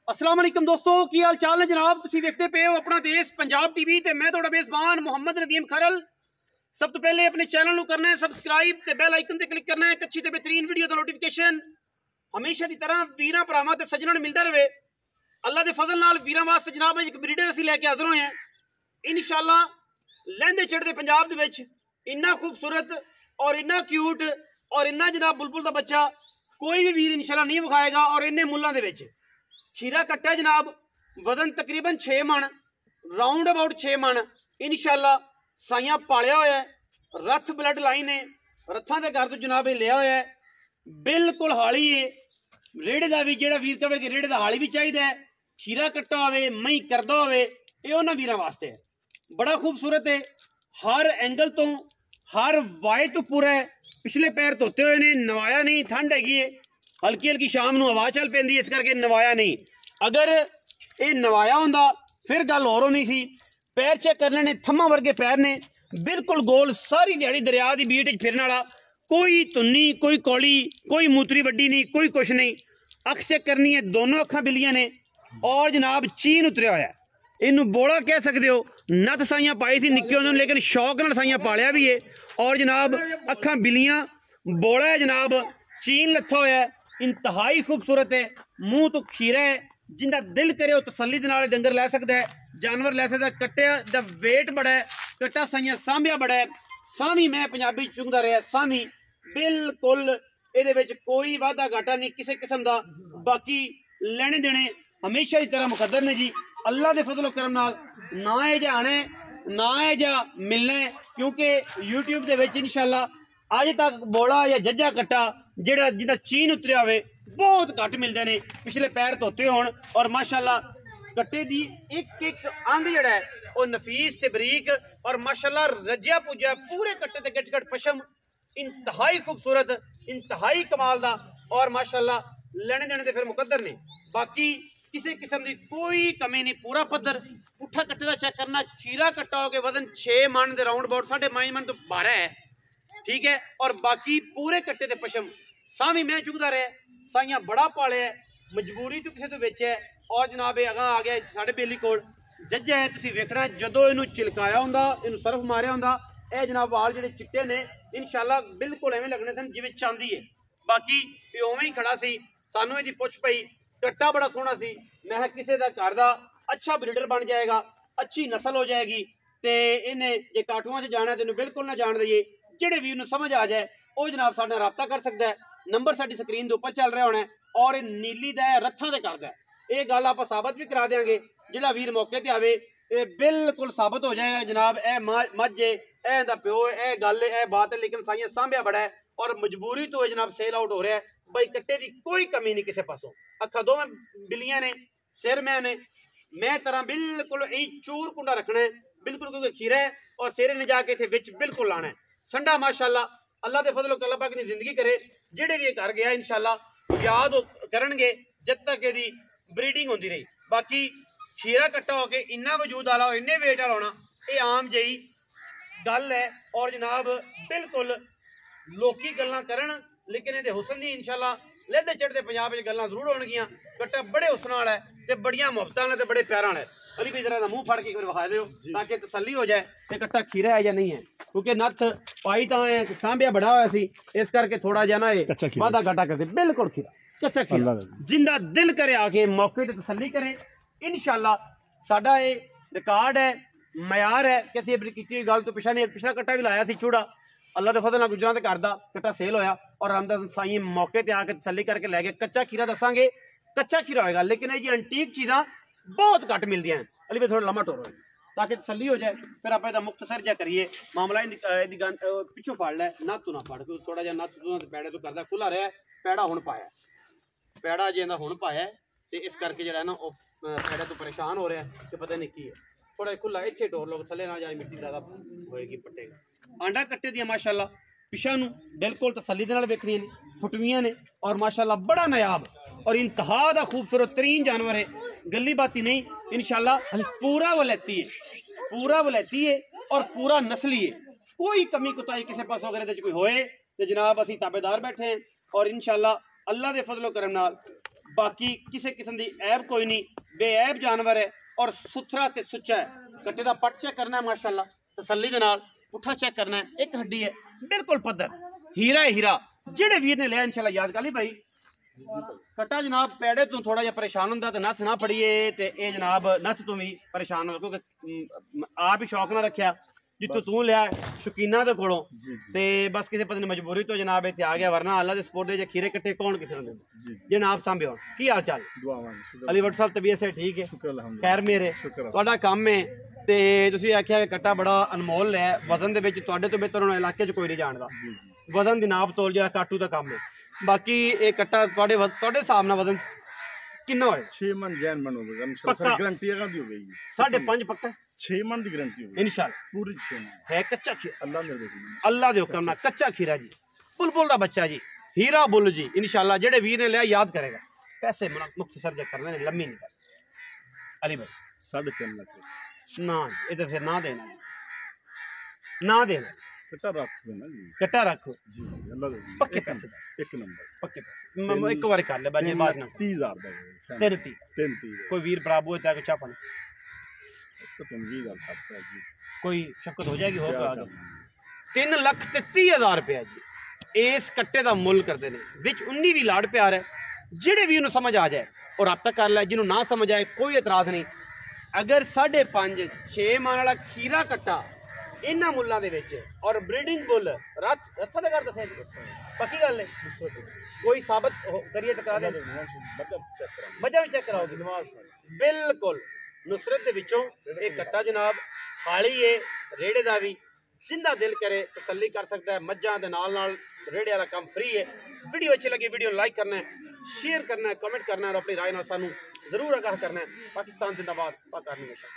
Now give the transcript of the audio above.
अस्सलाम वालेकुम दोस्तों, की हाल चाल ने जनाब। तुसीं वेखदे पे हो अपना देश पंजाब टीवी ते मैं तुहाडा मेज़बान मुहम्मद नदीम खरल। सब तो पहले अपने चैनल नूं करना है सबसक्राइब ते बेल आइकन ते क्लिक करना है। अच्छी ते बेहतरीन वीडियो दा नोटिफिकेशन हमेशा की तरह वीरां भरावां ते सज्जनां नूं मिलदा रहे। अल्लाह दे फजल नाल वीरां वास्ते जनाब एक ब्रीडर असीं लैके हाज़र होए हैं इंशाअल्लाह। लैंदे चढ़दे पंजाब दे विच इन्ना खूबसूरत और इन्ना क्यूट और इन्ना जनाब बुलबुल दा बच्चा कोई भी वीर इंशाअल्लाह नहीं विखाएगा। और इन्ने मुल्लां दे विच खीरा कट्टा जनाब, वजन तकरीबन 6 मन, राउंड अबाउट 6 मन इंशाअल्लाह। साइयां पालिया होया है, रथ ब्लड लाइन है, रथां दे घर तो जनाब लिया होया है, बिल्कुल हाली है। रेड़े का भी जेड़ा वीर कहे कि रेड़े का हाली भी चाहिए है, खीरा कट्टा होवे मई करदा होवे, ये उन्हां वीरां वास्ते है। बड़ा खूबसूरत है, हर एंगल तो हर वाइट उपर है। पिछले पैर धोते हुए ने, नवाया नहीं, ठंड हैगी है, हल्की हल्की शाम नूं हवा चल पैंदी इस करके नवाया नहीं। अगर ये नवाया होंदा फिर गल होर होनी सी। पैर चेक कर लेने, थम्मा वर्गे पैर ने, बिल्कुल गोल, सारी दिहाड़ी दरिया की बीट फिरने वाला, कोई धुन्नी कोई कौली, कोई मूतरी वड्डी नहीं, कोई कुछ नहीं। अख चेक करनी है, दोनों अखां बिल्लियां ने और जनाब चीन उतरिया होया। इनू बोला कह सकते हो। नत साइयां पाई थी निक्के होंदे, लेकिन शौक नाल साइयां पालिया भी है। और जनाब अखां बिल्लियां, बोला है जनाब, चीन लथा होया है, इंतहाई खूबसूरत है। मुंह तो खीरा है, जिंदा दिल करे वो तसल्ली दे नाल डंगर लै सकता है, जानवर लै सकता है। कट्टे दा वेट बड़ा है, कट्टा साइयां सांभिया बड़ा है। सामी मैं पंजाबी चुंगदा रहा, सामी बिल्कुल इहदे विच कोई वाधा घाटा नहीं किसी किस्म का। बाकी लेने देने हमेशा की तरह मुकद्दर ने जी, अल्लाह के फजलो करम नाल। ना ये जा आने ना ये जा मिलना है, क्योंकि यूट्यूब के विच इंशाअल्लाह अज तक बोला या जज्जा कट्टा जेड़ा जिदा चीन उतरिया होवे बहुत घट मिलते हैं। पिछले पैर धोते होण और माशाअल्लाह कट्टे दी एक एक अंग जिहड़ा है वो नफीस ते बरीक और माशाअल्लाह रज्जिया पुज्जा पूरे कट्टे ते गट गट पशम, इंतहाई खूबसूरत, इंतहाई कमाल दा। और माशाअल्लाह लेने देने ते फिर मुकद्दर ने। बाकी किसी किस्म की कोई कमी नहीं, पूरा पद्धर। पुट्ठा कट्टे का चेक करना, खीरा कट्टा हो के वजन 6 मन के राउंड अबाउट 5.5 मन तो 12 है, ठीक है। और बाकी पूरे कट्टे ते पशम, सामी मैं चुगदा रहा, साइयां बड़ा पाले है, मजबूरी तो किसी तो बेचे है। और जनाब अगा आ गया साढ़े बेली कोल जज्जा है, तुसीं वेखना जदों इनू चिलकाया हुंदा, इनू सरफ मारिया हुंदा, यह जनाब वाल जिहड़े चिट्टे ने इंशाअल्लाह बिल्कुल एवें लगने सन जिवें चांदी है। बाकी ये उवें ही खड़ा सी, सानू इहदी पुछ पई, कट्टा बड़ा सोहना सी। मैं किसी का घर का अच्छा ब्रीडर बन जाएगा, अच्छी नस्ल हो जाएगी, तो इन्हें जे काटुआं च जाना तो इन्हू बिल्कुल ना जान दईए। जेड़े वीर नूं समझ आ जाए वो जनाब साडे नाल राबता कर सकता है। नंबर साडी स्क्रीन के उपर चल रहा होना है और ये नीली दा है, रथा दे करदा है। ये गल आप साबित भी करा देंगे, जिहड़ा वीर मौके ते आवे ये बिल्कुल साबित हो जाएगा जनाब। ए मझ है, ए दा प्यो है, ए गल है, ए बात है। लेकिन साइयां सांभिया बड़ा है और मजबूरी तो जनाब सेल आउट हो रहा है। बई कट्टे की कोई कमी नहीं किसी पासों। अखा दोवें बिल्लियां ने, सिर मैं तरह बिल्कुल यही चूर कुंडा रखना है बिल्कुल, क्योंकि खीरा है और सिर ने जाके इत्थे विच बिल्कुल लाना है। संडा माशाअल्लाह अल्लाह के फजलो अल्लाह पाक की जिंदगी करे। जेड़े भी घर गया इंशाअल्लाह याद करनगे जब तक यदी ब्रीडिंग होती रही। बाकी खीरा कट्टा होके इन्ना वजूद आला और इन्ने वेट आला होना ये आम जही गल है। और जनाब बिल्कुल लोकी गल्लां करन, लेकिन ये हुसन दी इंशाअल्लाह लहदे चढ़ते पंजाब में गल्लां जरूर होणगियां। कट्टा बड़े हुसन वाला है ते बड़ियां मुहब्बतां नाल ते बड़े प्यारां नाल है। अली भी तरह का मुंह फड़ के विखा दो ताकि तसल्ली हो जाए कि कट्टा खीरा है या नहीं है, क्योंकि नथ पाई तो है सांभिया बड़ा हुआ सी, इस करके थोड़ा जा ना वादा घाटा करते। बिल्कुल खीरा कच्चा खीरा, जिंदा दिल करे आके मौके पर तसल्ली करे इंशाअल्लाह। साडा ये रिकॉर्ड है, मयार है कि असीं अपनी कीती गल तो पिछा नहीं। पिछला कट्टा भी लाया सी चूड़ा, अल्लाह के फजल नाल गुजरां दे घर दा कट्टा सेल होया और रामदास साईं मौके पर आके तसल्ली करके लै गए। कच्चा खीरा दसांगे, कच्चा खीरा होएगा, लेकिन ये अंटीक चीज़ां बहुत घट मिलदियां हैं। अली भाई थोड़ा लम्मा टोरो ताकि तसल्ली हो जाए। फिर आप मुख्तसर जा करिए मामला पिछों फड़ लै, नत्थ तू ना फड़, क्योंकि थोड़ा जहा नत्थ तू पैड़े तो करदा खुला रहा। पैड़ा हुण पाया, पैड़ा जे हुण पाया तो इस करके जो ना पैड़े तो परेशान हो रहा है कि पता नहीं की है। थोड़ा खुला इत्थे टोर लो, थले ना जाए, मिट्टी ज़्यादा होएगी पट्टेगा। आंडा कट्टे दियां माशाअल्लाह पिछा नूं बिल्कुल तसल्ली दे नाल वेखणियां ने, फुटवियां ने और माशाअल्लाह बड़ा नायाब और इंतहा दा खूबसूरत तरीन जानवर है। गली बाती नहीं इंशाअल्लाह, पूरा वलैती है, पूरा वलैती है और पूरा नस्ली है। कोई कमी कुताही किसी पासों अगर कोई होए तो जनाब असीं ताबेदार बैठे हैं। और इंशाअल्लाह अल्लाह के फजलो करम नाल बाकी किसी किस्म की ऐब कोई नहीं, बेऐब जानवर है और सुथरा ते सुच्चा है। कट्टे का पट चेक करना है माशाल्लाह तसल्ली दे नाल, पुट्ठा चेक करना है, एक हड्डी है बिल्कुल पद्धर, हीरा है हीरा। जेड़े वीर ने लिया इंशाल्लाह याद कर ली भाई। कट्टा जनाब पैड़े तो थोड़ा जिहा परेशान होंदा ते नथ ना फड़िए ते ये जनाब नथ तू भी परेशान हो, क्योंकि आप ही शौक ना रखिया जितों तू लिया शौकीना दे कोलों ते बस किसी पता नहीं मजबूरी तो जनाब इत्थे आ गया, वरना अल्लाह दे सपोर्ट दे खीरे कट्टे कौन किसी ने देंदा। जनाब सांभे होण की हाल चाल? अली भट्ट साहब तबीयत से ठीक है? खैर मेरे तुहाडा काम है ते तुसीं आखिया कि कट्टा बड़ा अनमोल है, वजन दे विच तुहाडे तो बेहतर हुण इलाके च कोई नहीं जानदा। वजन दी नाप तोल जिहड़ा काटू दा काम है। बाकी ये कट्टा तुहाडे हिसाब नाल वजन कितना होए? 6 मन जैन मन होगा इंशाल्लाह, गारंटी है दी होगी 5.5 पक्का 6 मन दी गारंटी होगी इंशाल्लाह पूरी 6 मन है। कच्चा खीरा अल्लाह दे हुक्म नाल कच्चा खीरा जी, बुलबुल दा बच्चा जी, हीरा बुल जी इंशाल्लाह। जेड़े वीर ने लिया याद करेगा, पैसे मुख्तसर जे करने ने लम्मी नहीं कर। अली भाई 3.5 लाख ना ये तो फिर ना देना, ना देना। कट्टा रख देना जी, कट्टा रखो जी अल्लाह दे पक्के पैसे, एक नंबर पक्के पैसे। एक बार कर ले बाजी बात ना 30,000 दा 33 कोई वीर बराबर होता है कि चापन इससे 20,000 जी कोई शक्कत हो जाएगी। हो 3,30,000 रुपया जी इस कट्टे का मुल करते हैं। विच 19 भी लाड़ प्यार है, जेड़े भी उन्हें समझ आ जाए और रब्ता कर लै, जिन्होंने ना समझ आए कोई एतराज नहीं। अगर 5.5-6 मन वाला खीरा कट्टा इन्हां मुल्लां दे विच और ब्रीडिंग बुल रत्था दे कर दसे पक्की गल है, कोई साबित करिए टकरा दे वजह भी चेक कराओगे बिल्कुल। नुसरत दे विचों एक कट्टा जनाब खाली है, रेड़े दा भी जिंदा दिल करे तसल्ली कर सकता है। मज्जां दे नाल नाल रेड़े वाला काम फ्री है। वीडियो अच्छी लगी वीडियो लाइक करना है, शेयर करना है, कमेंट करना है और अपनी राय नाल सानू जरूर आगाह करना है। पाकिस्तान जिंदाबाद, पाक आर्मी हमेशा।